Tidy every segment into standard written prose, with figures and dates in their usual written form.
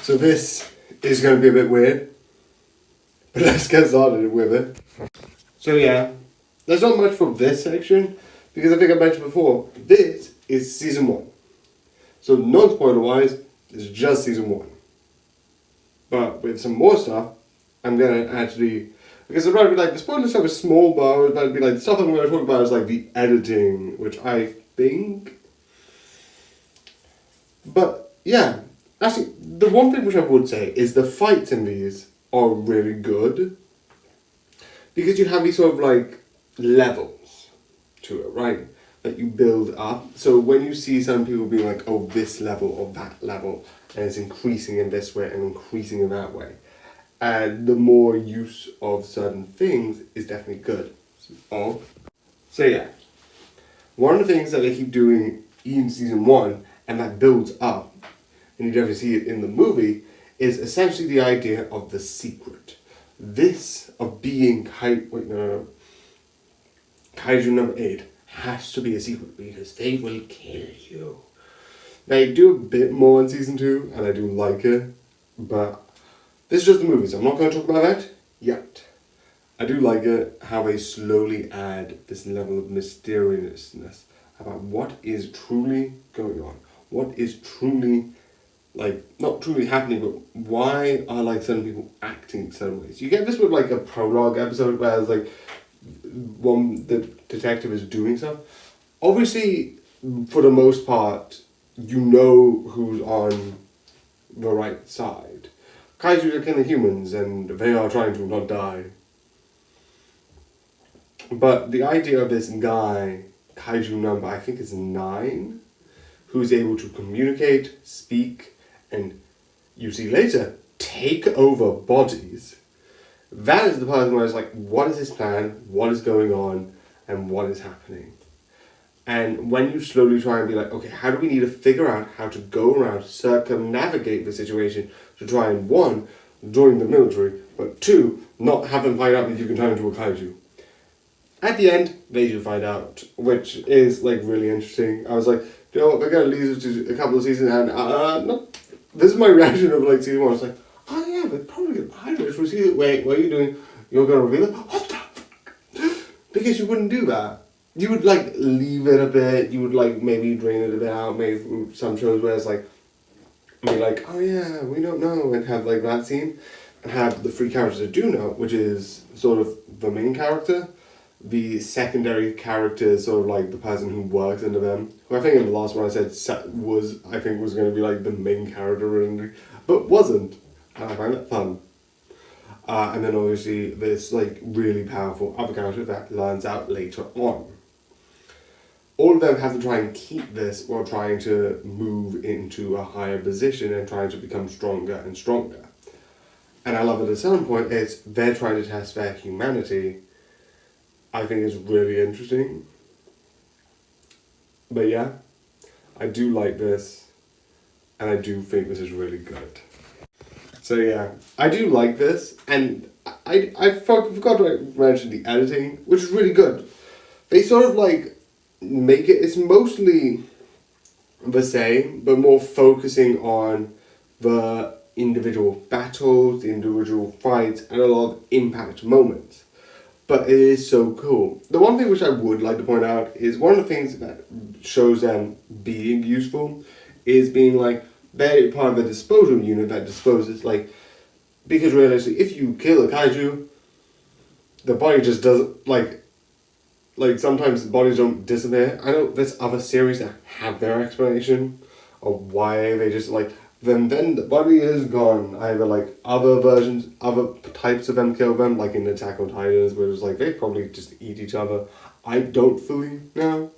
So this is going to be a bit weird, but let's get started with it. So yeah, there's not much for this section, because I think I mentioned before, this is season 1. So non-spoiler wise, it's just season 1. But with some more stuff, I'm going to actually, because I'm about to be like, the spoiler stuff is small, but I was about to be like, the stuff I'm going to talk about is like the editing, which I think. But yeah, actually, the one thing which I would say is the fights in these are really good. Because you have these sort of like levels to it, right? That you build up. So when you see some people being like, oh, this level or that level, and it's increasing in this way and increasing in that way. And the more use of certain things is definitely good. So yeah, one of the things that they keep doing in season 1, and that builds up, and you definitely see it in the movie, is essentially the idea of the secret. This of being Kaiju number 8 has to be a secret because they will kill you. They do a bit more in season 2, and I do like it, but this is just the movie, so I'm not going to talk about that yet. I do like it how they slowly add this level of mysteriousness about what is truly going on, what is truly, like, not truly happening, but why are like certain people acting certain ways. You get this with like a prologue episode where it's like the detective is doing stuff. Obviously, for the most part, you know who's on the right side. Kaiju are killing humans and they are trying to not die. But the idea of this guy, Kaiju number, I think is 9, who's able to communicate, speak, and you see later, take over bodies. That is the person where it's like, what is his plan, what is going on, and what is happening? And when you slowly try and be like, okay, how do we need to figure out how to go around, circumnavigate the situation to try and 1, join the military, but 2, not have them find out that you can turn into a kaiju. At the end, they do find out, which is like really interesting. I was like, you know what, they're going to lead us to a couple of seasons, and no, this is my reaction of like season 1. It's like, oh yeah, they're probably going to hide it for season. Wait, what are you doing? You're going to reveal it? What the fuck? Because you wouldn't do that. You would like leave it a bit, you would like maybe drain it a bit out, maybe some shows where it's like, be like, oh yeah, we don't know, and have like that scene, and have the 3 characters that do know, which is sort of the main character, the secondary character is sort of like the person who works under them, who I think in the last one I said was going to be like the main character, but wasn't, and I find that fun. And then obviously this like really powerful other character that learns out later on. All of them have to try and keep this while trying to move into a higher position and trying to become stronger and stronger. And I love at a certain point is they're trying to test their humanity. I think is really interesting. But yeah, I do like this, and I do think this is really good. So yeah, I do like this, and I forgot to mention the editing, which is really good. They sort of like make it, it's mostly the same, but more focusing on the individual battles, the individual fights, and a lot of impact moments. But it is so cool. The one thing which I would like to point out is one of the things that shows them being useful is being like, they're part of the disposal unit that disposes, like, because realistically, if you kill a kaiju, the body just doesn't, like sometimes the bodies don't disappear. I know there's other series that have their explanation of why they just like, then the body is gone. Either like other versions, other types of them kill them, like in Attack on Titans, where it's like they probably just eat each other. I don't fully know.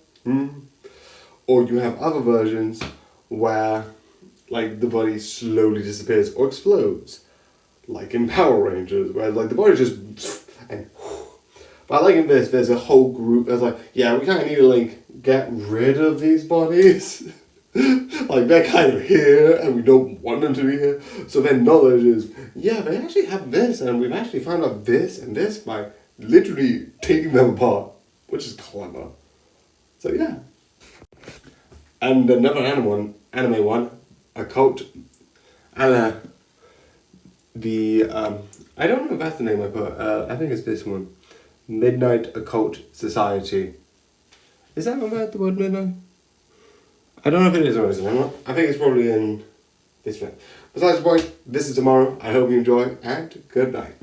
Or you have other versions where like the body slowly disappears or explodes, like in Power Rangers, where like the body just and. But like in this, there's a whole group that's like, yeah, we kind of need to like get rid of these bodies. Like they're kind of here and we don't want them to be here. So then knowledge is, yeah, they actually have this and we've actually found out this and this by literally taking them apart, which is clever. So yeah. And another anime one, a cult, a la the I don't know if that's the name I put. I think it's this one, Midnight Occult Society. Is that about the word midnight? I don't know if it is or isn't. I think it's probably in this one. Besides the point, this is tomorrow. I hope you enjoy and good night.